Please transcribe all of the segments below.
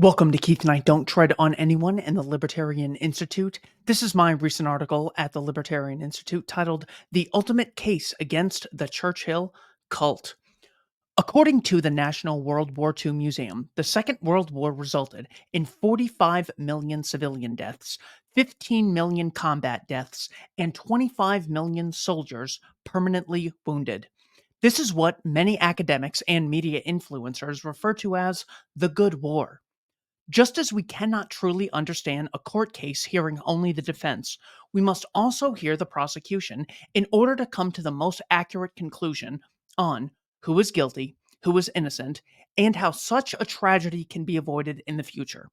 Welcome to Keith Knight Don't Tread on Anyone and the Libertarian Institute. This is my recent article at the Libertarian Institute titled The Ultimate Case Against the Churchill Cult. According to the National World War II Museum, the Second World War resulted in 45 million civilian deaths, 15 million combat deaths, and 25 million soldiers permanently wounded. This is what many academics and media influencers refer to as the Good War. Just as we cannot truly understand a court case hearing only the defense, we must also hear the prosecution in order to come to the most accurate conclusion on who is guilty, who is innocent, and how such a tragedy can be avoided in the future.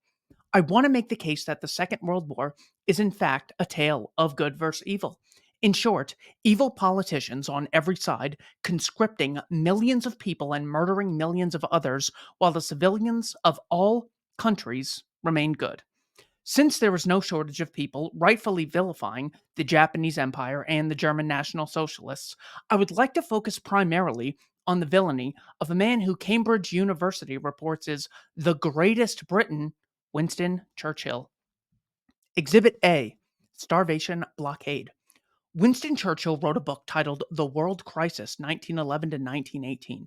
I want to make the case that the Second World War is in fact a tale of good versus evil. In short, evil politicians on every side conscripting millions of people and murdering millions of others, while the civilians of all countries remain good. Since there was no shortage of people rightfully vilifying the Japanese Empire and the German National Socialists, I would like to focus primarily on the villainy of a man who Cambridge University reports is the greatest Briton, Winston Churchill. Exhibit A: Starvation Blockade. Winston Churchill wrote a book titled The World Crisis, 1911 to 1918.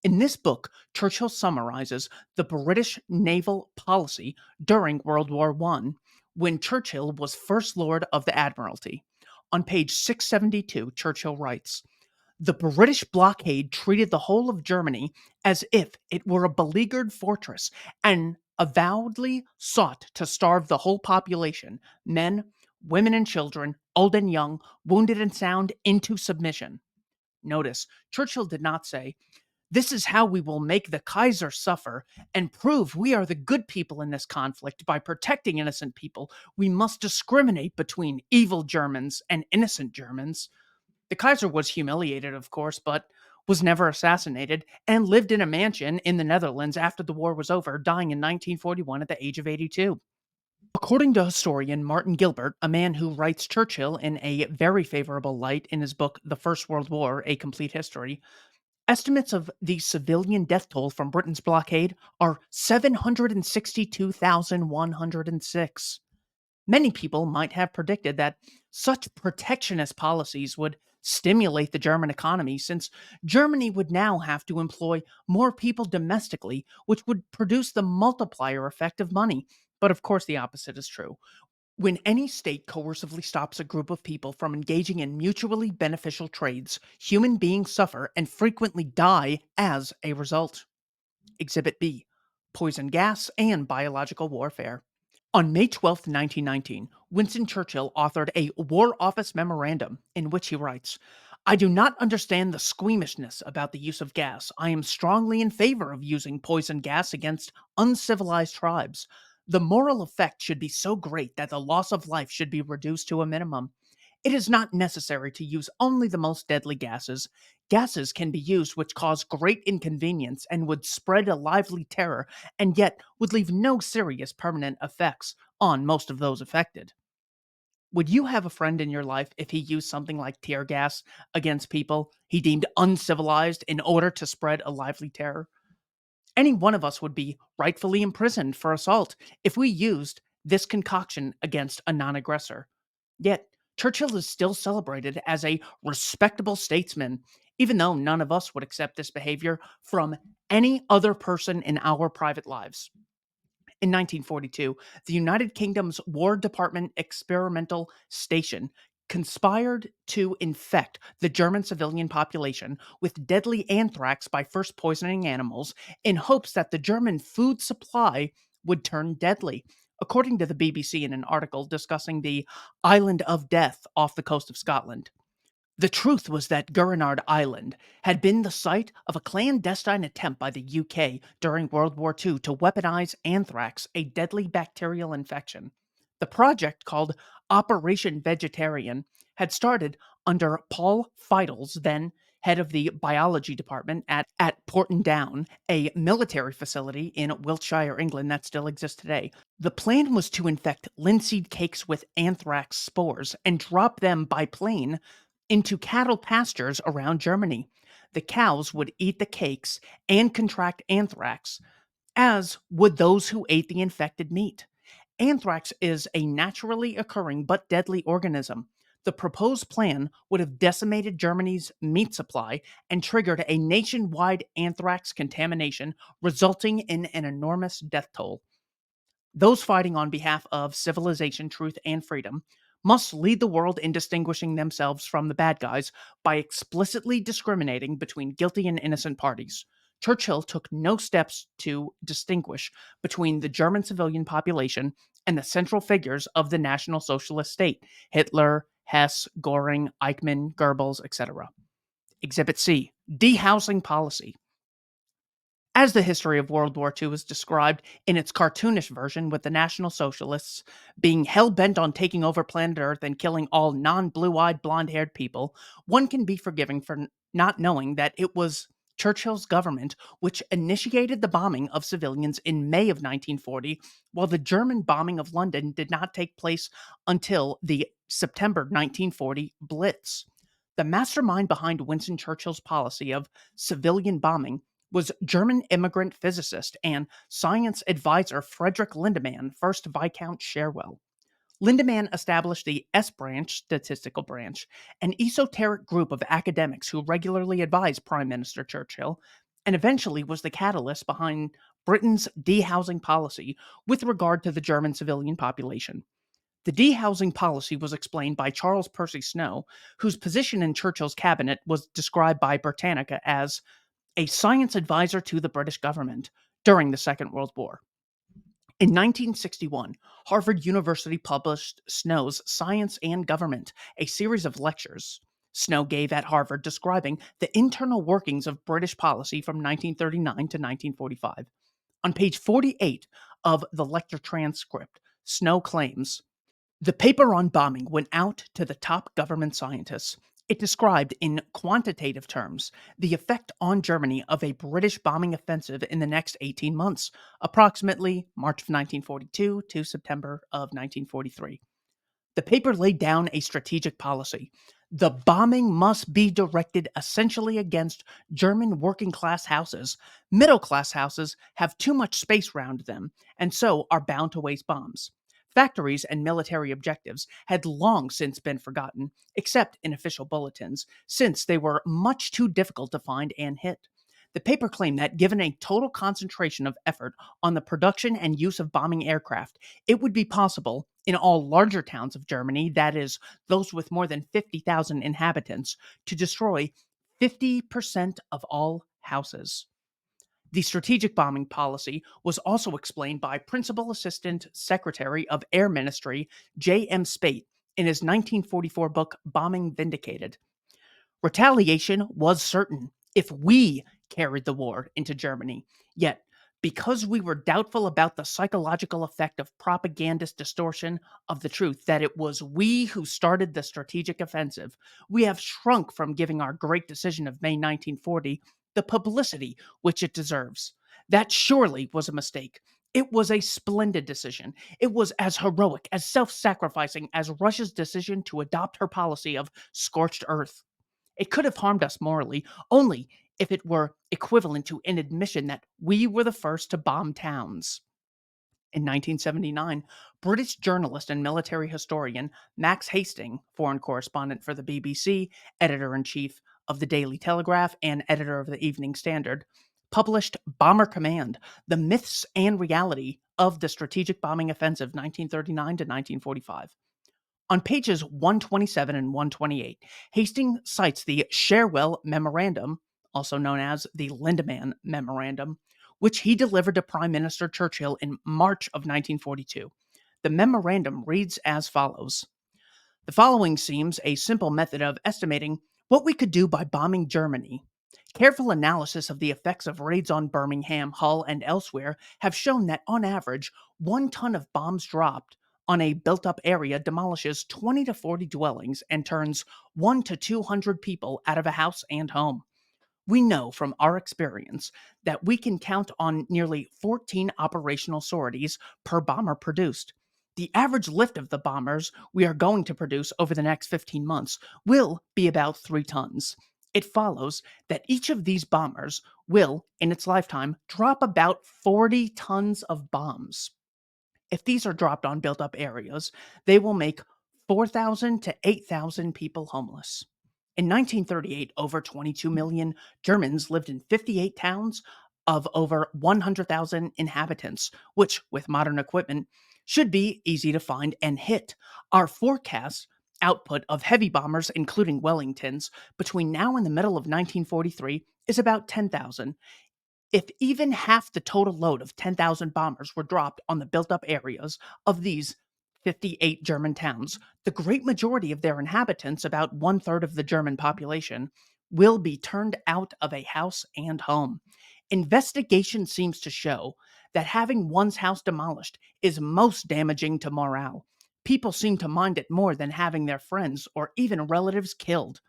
In this book, Churchill summarizes the British naval policy during World War I, when Churchill was First Lord of the Admiralty. On page 672, Churchill writes, "The British blockade treated the whole of Germany as if it were a beleaguered fortress and avowedly sought to starve the whole population, men, women, and children, old and young, wounded and sound, into submission." Notice, Churchill did not say, "This is how we will make the Kaiser suffer and prove we are the good people in this conflict by protecting innocent people. We must discriminate between evil Germans and innocent Germans." The Kaiser was humiliated, of course, but was never assassinated and lived in a mansion in the Netherlands after the war was over, dying in 1941 at the age of 82. According to historian Martin Gilbert, a man who writes Churchill in a very favorable light in his book The First World War, A Complete History, estimates of the civilian death toll from Britain's blockade are 762,106. Many people might have predicted that such protectionist policies would stimulate the German economy, since Germany would now have to employ more people domestically, which would produce the multiplier effect of money. But of course, the opposite is true. When any state coercively stops a group of people from engaging in mutually beneficial trades, human beings suffer and frequently die as a result. Exhibit B: Poison gas and biological warfare. On May 12, 1919, Winston Churchill authored a War Office memorandum in which he writes, "I do not understand the squeamishness about the use of gas. I am strongly in favor of using poison gas against uncivilized tribes. The moral effect should be so great that the loss of life should be reduced to a minimum. It is not necessary to use only the most deadly gases. Gases can be used which cause great inconvenience and would spread a lively terror, and yet would leave no serious permanent effects on most of those affected." Would you have a friend in your life if he used something like tear gas against people he deemed uncivilized in order to spread a lively terror? Any one of us would be rightfully imprisoned for assault if we used this concoction against a non aggressor. Yet, Churchill is still celebrated as a respectable statesman, even though none of us would accept this behavior from any other person in our private lives. In 1942, the United Kingdom's War Department experimental station conspired to infect the German civilian population with deadly anthrax by first poisoning animals in hopes that the German food supply would turn deadly, according to the BBC in an article discussing the Island of Death off the coast of Scotland. The truth was that Guernard Island had been the site of a clandestine attempt by the UK during World War II to weaponize anthrax, a deadly bacterial infection. The project, called Operation Vegetarian, had started under Paul Fidels, then head of the biology department at Porton Down, a military facility in Wiltshire, England that still exists today. The plan was to infect linseed cakes with anthrax spores and drop them by plane into cattle pastures around Germany. The cows would eat the cakes and contract anthrax. as would those who ate the infected meat. Anthrax is a naturally occurring but deadly organism. The proposed plan would have decimated Germany's meat supply and triggered a nationwide anthrax contamination, resulting in an enormous death toll. Those fighting on behalf of civilization, truth, and freedom must lead the world in distinguishing themselves from the bad guys by explicitly discriminating between guilty and innocent parties. Churchill took no steps to distinguish between the German civilian population and the central figures of the National Socialist state: Hitler, Hess, Goring, Eichmann, Goebbels, etc. Exhibit C: Dehousing Policy. As the history of World War II is described in its cartoonish version, with the National Socialists being hell bent on taking over planet Earth and killing all non blue eyed, blonde haired people, one can be forgiving for not knowing that it was Churchill's government which initiated the bombing of civilians in May of 1940, while the German bombing of London did not take place until the September 1940 Blitz. The mastermind behind Winston Churchill's policy of civilian bombing was German immigrant physicist and science advisor Frederick Lindemann, 1st Viscount Cherwell. Lindemann established the S branch, statistical branch, an esoteric group of academics who regularly advised Prime Minister Churchill, and eventually was the catalyst behind Britain's dehousing policy with regard to the German civilian population. The dehousing policy was explained by Charles Percy Snow, whose position in Churchill's cabinet was described by Britannica as a science advisor to the British government during the Second World War. In 1961, Harvard University published Snow's Science and Government, a series of lectures Snow gave at Harvard describing the internal workings of British policy from 1939 to 1945. On page 48 of the lecture transcript, Snow claims, "The paper on bombing went out to the top government scientists. It described in quantitative terms the effect on Germany of a British bombing offensive in the next 18 months, approximately March of 1942 to September of 1943. The paper laid down a strategic policy. The bombing must be directed essentially against German working class houses. Middle class houses have too much space round them, and so are bound to waste bombs. Factories and military objectives had long since been forgotten, except in official bulletins, since they were much too difficult to find and hit. The paper claimed that given a total concentration of effort on the production and use of bombing aircraft, it would be possible in all larger towns of Germany, that is, those with more than 50,000 inhabitants, to destroy 50% of all houses." The strategic bombing policy was also explained by Principal Assistant Secretary of Air Ministry J.M. Spate in his 1944 book Bombing Vindicated. Retaliation was certain if we carried the war into Germany. Yet, because we were doubtful about the psychological effect of propagandist distortion of the truth that it was we who started the strategic offensive, we have shrunk from giving our great decision of May 1940 the publicity which it deserves. That surely was a mistake. It was a splendid decision. It was as heroic, as self sacrificing as Russia's decision to adopt her policy of scorched earth. It could have harmed us morally only if it were equivalent to an admission that we were the first to bomb towns. In 1979, British journalist and military historian Max Hastings, foreign correspondent for the BBC, editor in chief of the Daily Telegraph, and editor of the Evening Standard, published Bomber Command: The Myths and Reality of the Strategic Bombing Offensive 1939 to 1945. On pages 127 and 128, Hastings cites the Cherwell Memorandum, also known as the Lindemann Memorandum, which he delivered to Prime Minister Churchill in March of 1942. The memorandum reads as follows: "The following seems a simple method of estimating what we could do by bombing Germany. Careful analysis of the effects of raids on Birmingham, Hull, and elsewhere have shown that, on average, 1 ton of bombs dropped on a built up area demolishes 20 to 40 dwellings and turns 1 to 200 people out of a house and home. We know from our experience that we can count on nearly 14 operational sorties per bomber produced. The average lift of the bombers we are going to produce over the next 15 months will be about 3 tons. It follows that each of these bombers will, in its lifetime, drop about 40 tons of bombs. If these are dropped on built up areas, they will make 4,000 to 8,000 people homeless. In 1938, over 22 million Germans lived in 58 towns of over 100,000 inhabitants, which, with modern equipment, should be easy to find and hit. Our forecast output of heavy bombers, including Wellingtons, between now and the middle of 1943 is about 10,000. If even half the total load of 10,000 bombers were dropped on the built up areas of these 58 German towns, the great majority of their inhabitants, about one third of the German population, will be turned out of a house and home. Investigation seems to show that having one's house demolished is most damaging to morale. People seem to mind it more than having their friends or even relatives killed.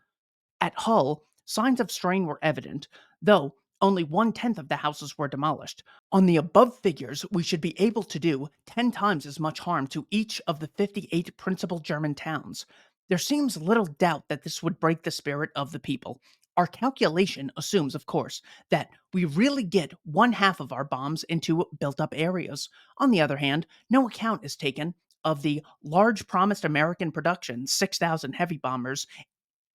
At Hull, signs of strain were evident, though only 1/10 of the houses were demolished. On the above figures, we should be able to do 10 times as much harm to each of the 58 principal German towns. There seems little doubt that this would break the spirit of the people. Our calculation assumes, of course, that we really get one half of our bombs into built up areas. On the other hand, no account is taken of the large promised American production, 6,000 heavy bombers,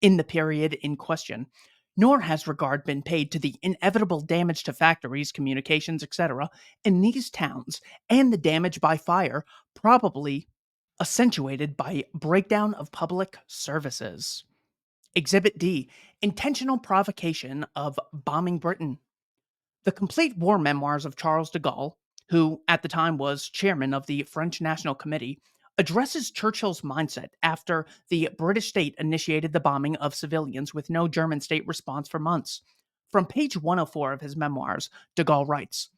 in the period in question, nor has regard been paid to the inevitable damage to factories, communications, etc., in these towns, and the damage by fire, probably accentuated by breakdown of public services. Exhibit D: Intentional Provocation of Bombing Britain. The complete war memoirs of Charles de Gaulle, who at the time was chairman of the French National Committee, addresses Churchill's mindset after the British state initiated the bombing of civilians with no German state response for months. From page 104 of his memoirs, de Gaulle writes,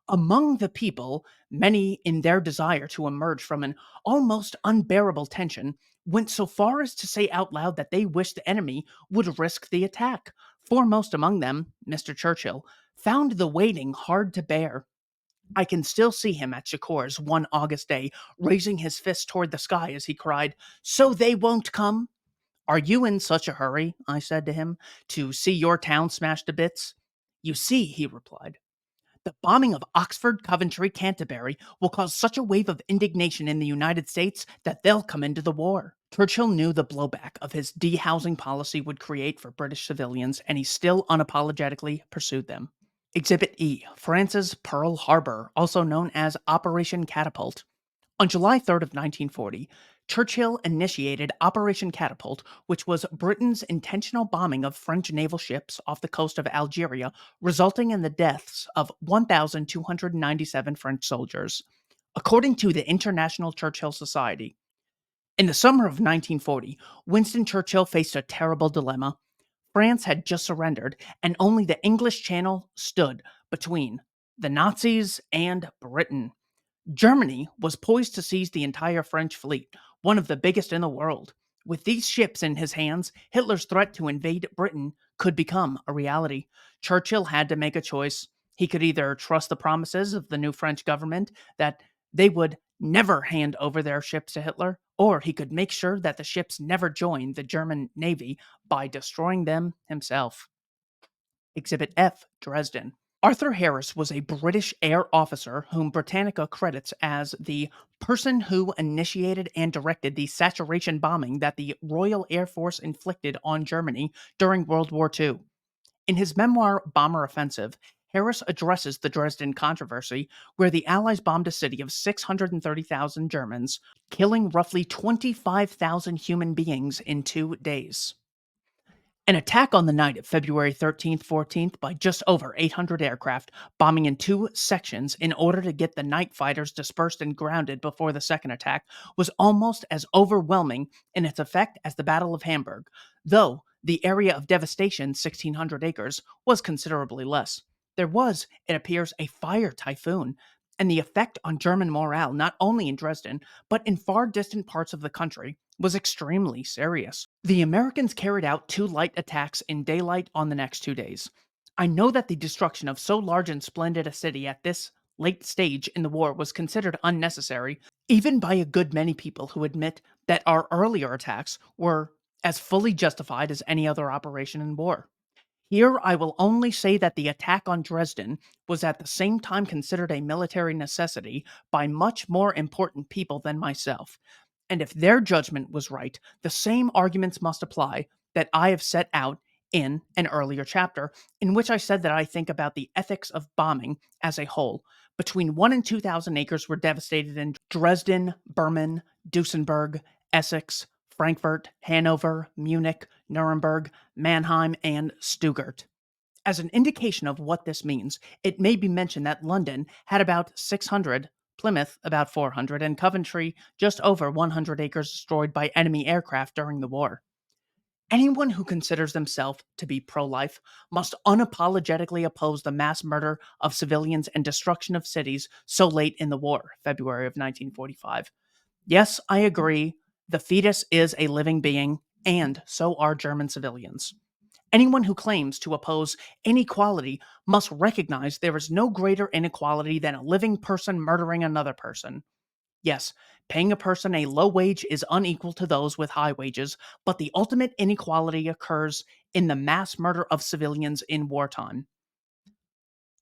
"Among the people, many, in their desire to emerge from an almost unbearable tension, went so far as to say out loud that they wished the enemy would risk the attack. Foremost among them, Mr. Churchill, found the waiting hard to bear. I can still see him at Chicors one August day, raising his fist toward the sky as he cried, 'So they won't come?' 'Are you in such a hurry,' I said to him, 'to see your town smashed to bits?' 'You see,' he replied, 'the bombing of Oxford, Coventry, Canterbury will cause such a wave of indignation in the United States that they'll come into the war.'" Churchill knew the blowback of his dehousing policy would create for British civilians, and he still unapologetically pursued them. Exhibit E: France's Pearl Harbor, also known as Operation Catapult. On July 3rd of 1940, Churchill initiated Operation Catapult, which was Britain's intentional bombing of French naval ships off the coast of Algeria, resulting in the deaths of 1,297 French soldiers. According to the International Churchill Society, in the summer of 1940, Winston Churchill faced a terrible dilemma. France had just surrendered, and only the English Channel stood between the Nazis and Britain. Germany was poised to seize the entire French fleet, one of the biggest in the world. With these ships in his hands, Hitler's threat to invade Britain could become a reality. Churchill had to make a choice. He could either trust the promises of the new French government that they would never hand over their ships to Hitler, or he could make sure that the ships never joined the German Navy by destroying them himself. Exhibit F: Dresden. Arthur Harris was a British air officer whom Britannica credits as the person who initiated and directed the saturation bombing that the Royal Air Force inflicted on Germany during World War II. In his memoir Bomber Offensive, Harris addresses the Dresden controversy, where the Allies bombed a city of 630,000 Germans, killing roughly 25,000 human beings in 2 days. An attack on the night of February 13th, 14th by just over 800 aircraft, bombing in two sections in order to get the night fighters dispersed and grounded before the second attack, was almost as overwhelming in its effect as the Battle of Hamburg, though the area of devastation, 1,600 acres, was considerably less. There was, it appears, a fire typhoon, and the effect on German morale, not only in Dresden, but in far distant parts of the country, was extremely serious. The Americans carried out two light attacks in daylight on the next 2 days. I know that the destruction of so large and splendid a city at this late stage in the war was considered unnecessary, even by a good many people who admit that our earlier attacks were as fully justified as any other operation in war. Here, I will only say that the attack on Dresden was at the same time considered a military necessity by much more important people than myself. And if their judgment was right, the same arguments must apply that I have set out in an earlier chapter, in which I said that I think about the ethics of bombing as a whole. Between 1 and 2,000 acres were devastated in Dresden, Berlin, Duesenberg, Essex, Frankfurt, Hanover, Munich, Nuremberg, Mannheim, and Stuttgart. As an indication of what this means, it may be mentioned that London had about 600, Plymouth about 400, and Coventry just over 100 acres destroyed by enemy aircraft during the war. Anyone who considers themselves to be pro-life must unapologetically oppose the mass murder of civilians and destruction of cities so late in the war, February of 1945. Yes, I agree, the fetus is a living being, and so are German civilians. Anyone who claims to oppose inequality must recognize there is no greater inequality than a living person murdering another person. Yes, paying a person a low wage is unequal to those with high wages, but the ultimate inequality occurs in the mass murder of civilians in wartime.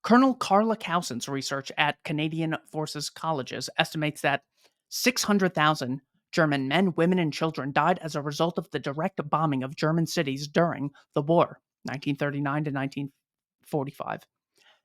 Colonel Carla Cowson's research at Canadian Forces Colleges estimates that 600,000 German men, women, and children died as a result of the direct bombing of German cities during the war, 1939 to 1945.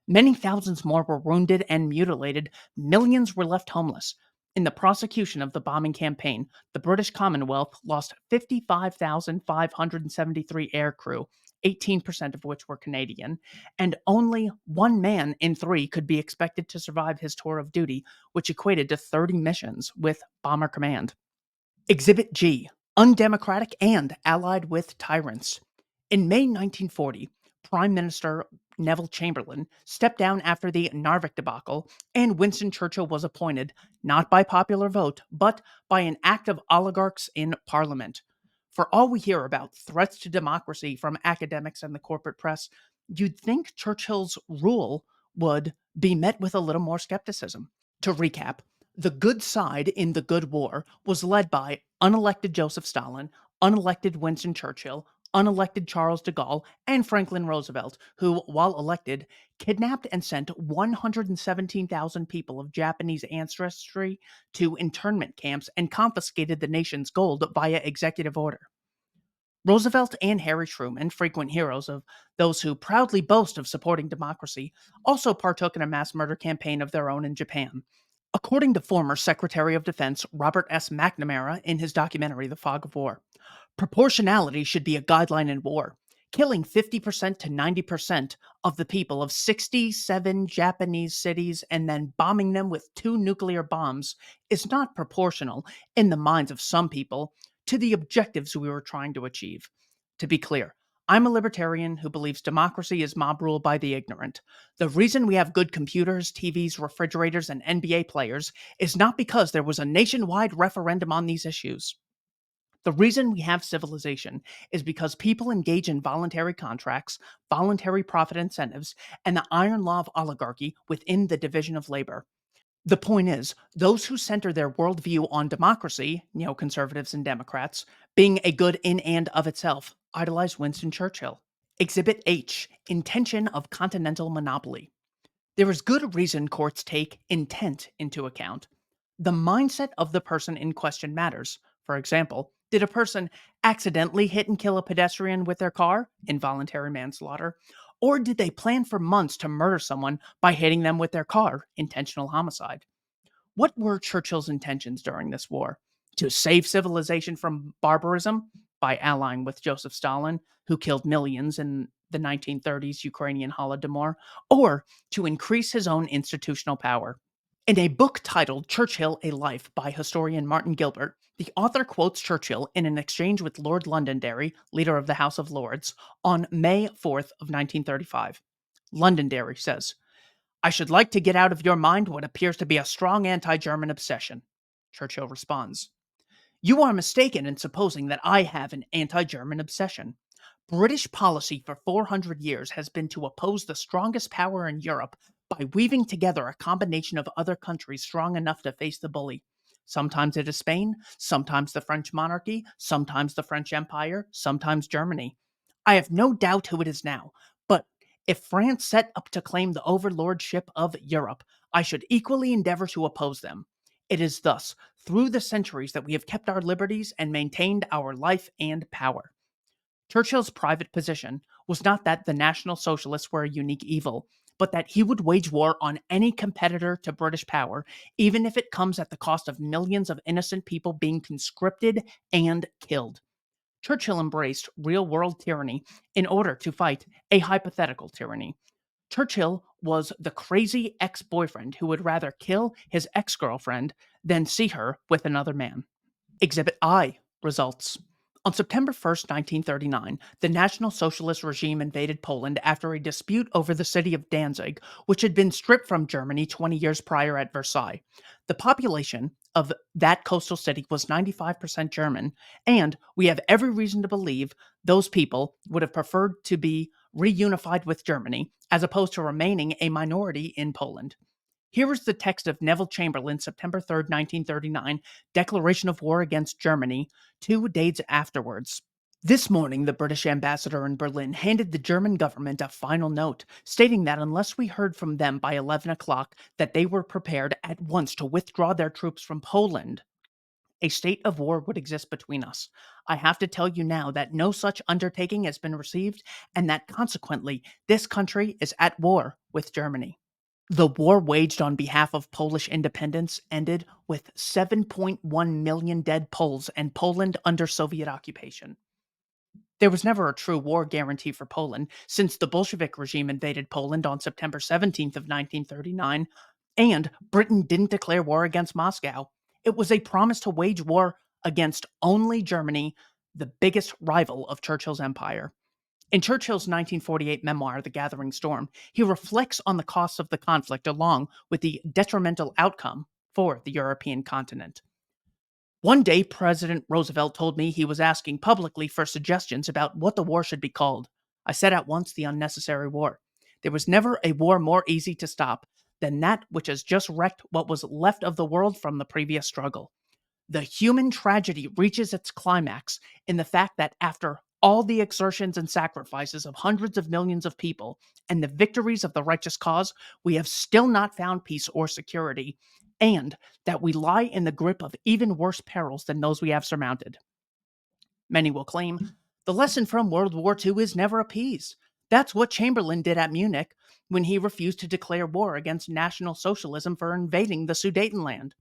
Many thousands more were wounded and mutilated. Millions were left homeless. In the prosecution of the bombing campaign, the British Commonwealth lost 55,573 aircrew, 18% of which were Canadian, and only one man in three could be expected to survive his tour of duty, which equated to 30 missions with Bomber Command. Exhibit G, undemocratic and allied with tyrants. In May 1940, Prime Minister Neville Chamberlain stepped down after the Narvik debacle, and Winston Churchill was appointed, not by popular vote, but by an act of oligarchs in Parliament. For all we hear about threats to democracy from academics and the corporate press, you'd think Churchill's rule would be met with a little more skepticism. To recap, the good side in the good war was led by unelected Joseph Stalin, unelected Winston Churchill, unelected Charles de Gaulle, and Franklin Roosevelt, who, while elected, kidnapped and sent 117,000 people of Japanese ancestry to internment camps and confiscated the nation's gold via executive order. Roosevelt and Harry Truman, frequent heroes of those who proudly boast of supporting democracy, also partook in a mass murder campaign of their own in Japan. According to former Secretary of Defense Robert S. McNamara in his documentary The Fog of War, proportionality should be a guideline in war. Killing 50% to 90% of the people of 67 Japanese cities and then bombing them with 2 nuclear bombs is not proportional, in the minds of some people, to the objectives we were trying to achieve. To be clear, I'm a libertarian who believes democracy is mob rule by the ignorant. The reason we have good computers, TVs, refrigerators, and NBA players is not because there was a nationwide referendum on these issues. The reason we have civilization is because people engage in voluntary contracts, voluntary profit incentives, and the iron law of oligarchy within the division of labor. The point is, those who center their worldview on democracy, neoconservatives and Democrats, being a good in and of itself, idolize Winston Churchill. Exhibit H, intention of continental monopoly. There is good reason courts take intent into account. The mindset of the person in question matters. For example, did a person accidentally hit and kill a pedestrian with their car, involuntary manslaughter, or did they plan for months to murder someone by hitting them with their car, intentional homicide? What were Churchill's intentions during this war? To save civilization from barbarism by allying with Joseph Stalin, who killed millions in the 1930s Ukrainian Holodomor, or to increase his own institutional power? In a book titled Churchill, A Life by historian Martin Gilbert, the author quotes Churchill in an exchange with Lord Londonderry, leader of the House of Lords, on May 4th of 1935. Londonderry says, "I should like to get out of your mind what appears to be a strong anti-German obsession." Churchill responds, "You are mistaken in supposing that I have an anti-German obsession. British policy for 400 years has been to oppose the strongest power in Europe by weaving together a combination of other countries strong enough to face the bully. Sometimes it is Spain, sometimes the French monarchy, sometimes the French Empire, sometimes Germany. I have no doubt who it is now, If France set up to claim the overlordship of Europe, I should equally endeavor to oppose them. It is thus, through the centuries, that we have kept our liberties and maintained our life and power. Churchill's private position was not that the National Socialists were a unique evil, but that he would wage war on any competitor to British power, even if it comes at the cost of millions of innocent people being conscripted and killed. Churchill embraced real world tyranny in order to fight a hypothetical tyranny. Churchill was the crazy ex boyfriend who would rather kill his ex girlfriend than see her with another man. Exhibit I results. On September 1st, 1939, the National Socialist regime invaded Poland after a dispute over the city of Danzig, which had been stripped from Germany 20 years prior at Versailles. The population of that coastal city was 95% German, and we have every reason to believe those people would have preferred to be reunified with Germany as opposed to remaining a minority in Poland. Here is the text of Neville Chamberlain's September 3rd, 1939, declaration of war against Germany 2 days afterwards. This morning, the British ambassador in Berlin handed the German government a final note, stating that unless we heard from them by 11 o'clock, that they were prepared at once to withdraw their troops from Poland. A state of war would exist between us. I have to tell you now that no such undertaking has been received, and that consequently, this country is at war with Germany. The war waged on behalf of Polish independence ended with 7.1 million dead Poles and Poland under Soviet occupation. There was never a true war guarantee for Poland since the Bolshevik regime invaded Poland on September 17th of 1939, and Britain didn't declare war against Moscow. It was a promise to wage war against only Germany, the biggest rival of Churchill's empire. In Churchill's 1948 memoir, The Gathering Storm, he reflects on the costs of the conflict along with the detrimental outcome for the European continent. One day, President Roosevelt told me he was asking publicly for suggestions about what the war should be called. I said at once the unnecessary war. There was never a war more easy to stop than that which has just wrecked what was left of the world from the previous struggle. The human tragedy reaches its climax in the fact that after all the exertions and sacrifices of hundreds of millions of people and the victories of the righteous cause, we have still not found peace or security, and that we lie in the grip of even worse perils than those we have surmounted. Many will claim the lesson from World War II is never appease. That's what Chamberlain did at Munich when he refused to declare war against National Socialism for invading the Sudetenland.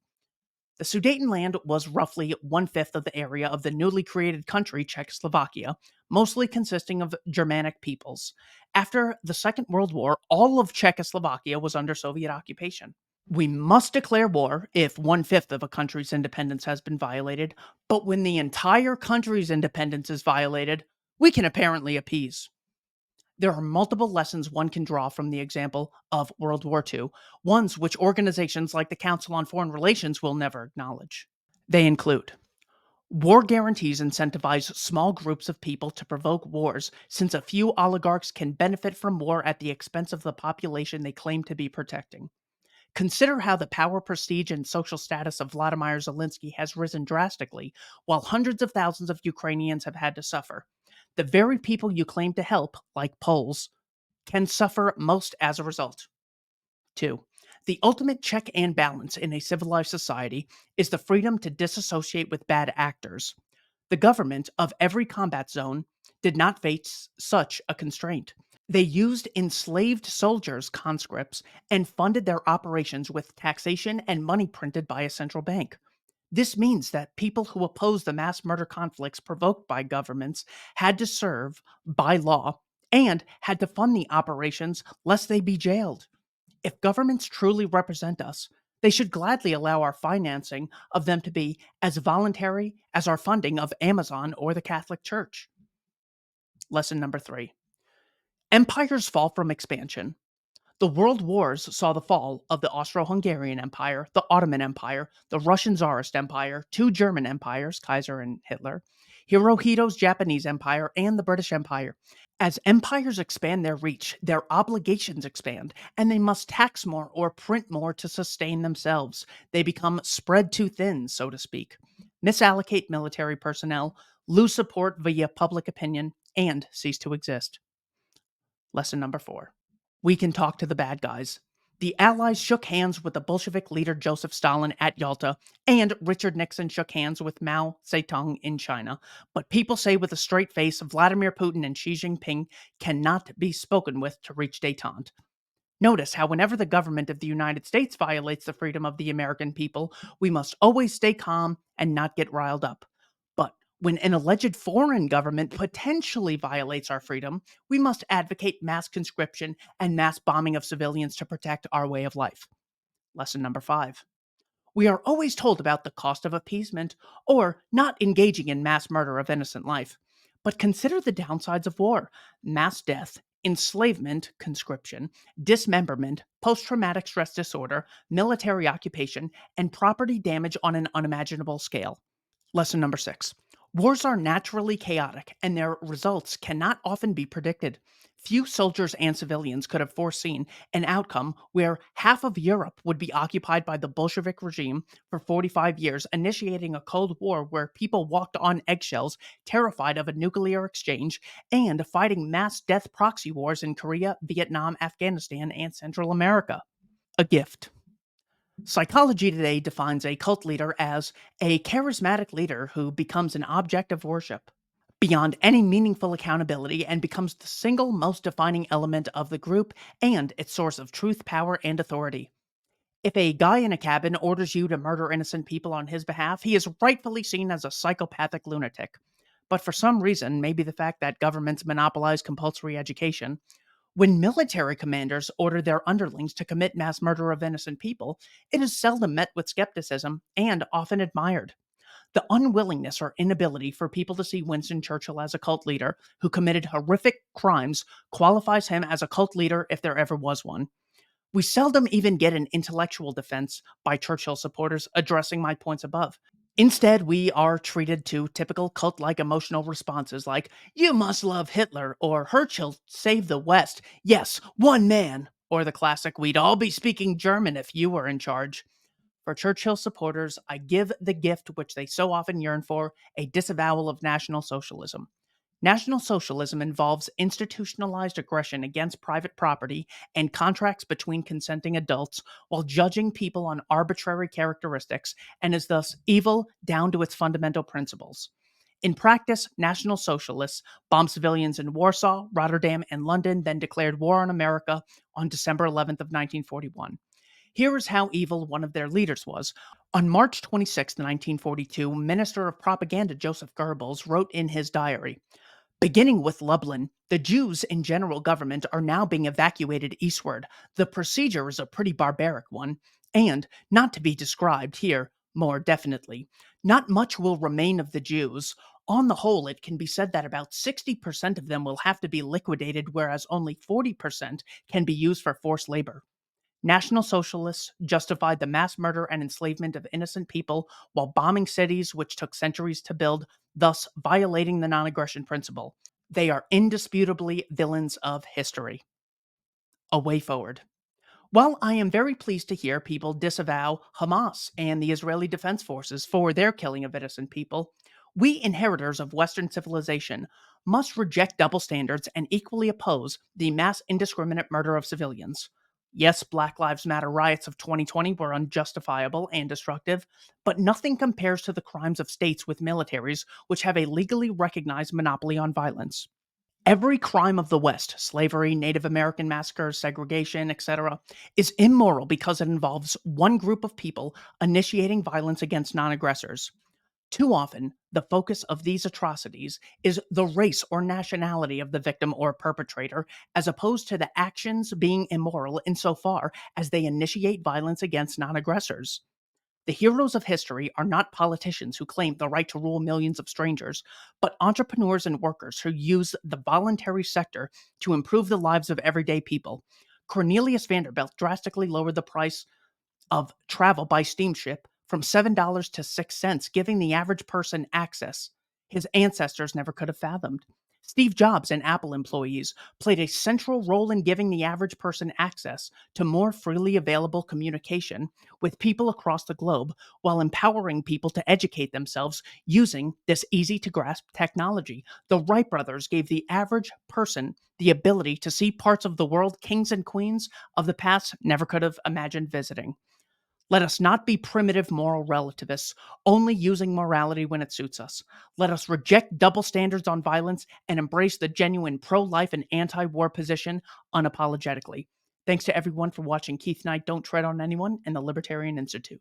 The Sudetenland was roughly one-fifth of the area of the newly created country Czechoslovakia, mostly consisting of Germanic peoples. After the Second World War, all of Czechoslovakia was under Soviet occupation. We must declare war if one-fifth of a country's independence has been violated, but when the entire country's independence is violated, we can apparently appease. There are multiple lessons one can draw from the example of World War II, ones which organizations like the Council on Foreign Relations will never acknowledge. They include: war guarantees incentivize small groups of people to provoke wars, since a few oligarchs can benefit from war at the expense of the population they claim to be protecting. Consider how the power, prestige, and social status of Vladimir Zelensky has risen drastically, while hundreds of thousands of Ukrainians have had to suffer. The very people you claim to help, like Poles, can suffer most as a result. 2. The ultimate check and balance in a civilized society is the freedom to disassociate with bad actors. The government of every combat zone did not face such a constraint. They used enslaved soldiers, conscripts, and funded their operations with taxation and money printed by a central bank. This means that people who oppose the mass murder conflicts provoked by governments had to serve by law and had to fund the operations lest they be jailed. If governments truly represent us, they should gladly allow our financing of them to be as voluntary as our funding of Amazon or the Catholic Church. Lesson number 3. Empires fall from expansion. The world wars saw the fall of the Austro-Hungarian Empire, the Ottoman Empire, the Russian Tsarist Empire, two German empires, Kaiser and Hitler, Hirohito's Japanese Empire, and the British Empire. As empires expand their reach, their obligations expand, and they must tax more or print more to sustain themselves. They become spread too thin, so to speak, misallocate military personnel, lose support via public opinion, and cease to exist. Lesson number 4. We can talk to the bad guys. The Allies shook hands with the Bolshevik leader Joseph Stalin at Yalta, and Richard Nixon shook hands with Mao Zedong in China. But people say with a straight face, Vladimir Putin and Xi Jinping cannot be spoken with to reach détente. Notice how whenever the government of the United States violates the freedom of the American people, we must always stay calm and not get riled up. But when an alleged foreign government potentially violates our freedom, we must advocate mass conscription and mass bombing of civilians to protect our way of life. Lesson number 5. We are always told about the cost of appeasement or not engaging in mass murder of innocent life. But consider the downsides of war: mass death, enslavement, conscription, dismemberment, post traumatic stress disorder, military occupation, and property damage on an unimaginable scale. Lesson number 6. Wars are naturally chaotic, and their results cannot often be predicted. Few soldiers and civilians could have foreseen an outcome where half of Europe would be occupied by the Bolshevik regime for 45 years, initiating a Cold War where people walked on eggshells, terrified of a nuclear exchange, and fighting mass death proxy wars in Korea, Vietnam, Afghanistan, and Central America. A gift. Psychology today defines a cult leader as a charismatic leader who becomes an object of worship beyond any meaningful accountability and becomes the single most defining element of the group and its source of truth, power, and authority. If a guy in a cabin orders you to murder innocent people on his behalf, he is rightfully seen as a psychopathic lunatic. But for some reason, maybe the fact that governments monopolize compulsory education, when military commanders order their underlings to commit mass murder of innocent people, it is seldom met with skepticism and often admired. The unwillingness or inability for people to see Winston Churchill as a cult leader who committed horrific crimes qualifies him as a cult leader if there ever was one. We seldom even get an intellectual defense by Churchill supporters addressing my points above. Instead, we are treated to typical cult like emotional responses like, "You must love Hitler," or "Churchill saved the West. Yes, one man," or the classic, "We'd all be speaking German if you were in charge." For Churchill supporters, I give the gift which they so often yearn for: a disavowal of National Socialism. National Socialism involves institutionalized aggression against private property and contracts between consenting adults while judging people on arbitrary characteristics, and is thus evil down to its fundamental principles. In practice, National Socialists bombed civilians in Warsaw, Rotterdam, and London, then declared war on America on December 11th of 1941. Here is how evil one of their leaders was. On March 26, 1942, Minister of Propaganda Joseph Goebbels wrote in his diary, "Beginning with Lublin, the Jews in general government are now being evacuated eastward. The procedure is a pretty barbaric one, and, not to be described here more definitely, not much will remain of the Jews. On the whole, it can be said that about 60% of them will have to be liquidated, whereas only 40% can be used for forced labor." National Socialists justified the mass murder and enslavement of innocent people while bombing cities which took centuries to build, thus violating the non aggression principle. They are indisputably villains of history. A way forward. While I am very pleased to hear people disavow Hamas and the Israeli Defense Forces for their killing of innocent people, we inheritors of Western civilization must reject double standards and equally oppose the mass indiscriminate murder of civilians. Yes, Black Lives Matter riots of 2020 were unjustifiable and destructive, but nothing compares to the crimes of states with militaries which have a legally recognized monopoly on violence. Every crime of the West, slavery, Native American massacres, segregation, etc., is immoral because it involves one group of people initiating violence against non aggressors. Too often, the focus of these atrocities is the race or nationality of the victim or perpetrator, as opposed to the actions being immoral insofar as they initiate violence against non aggressors. The heroes of history are not politicians who claim the right to rule millions of strangers, but entrepreneurs and workers who use the voluntary sector to improve the lives of everyday people. Cornelius Vanderbilt drastically lowered the price of travel by steamship from $7 to 6 cents, giving the average person access his ancestors never could have fathomed. Steve Jobs and Apple employees played a central role in giving the average person access to more freely available communication with people across the globe while empowering people to educate themselves using this easy to grasp technology. The Wright brothers gave the average person the ability to see parts of the world kings and queens of the past never could have imagined visiting. Let us not be primitive moral relativists, only using morality when it suits us. Let us reject double standards on violence and embrace the genuine pro life and anti war position unapologetically. Thanks to everyone for watching Keith Knight Don't Tread on Anyone and the Libertarian Institute.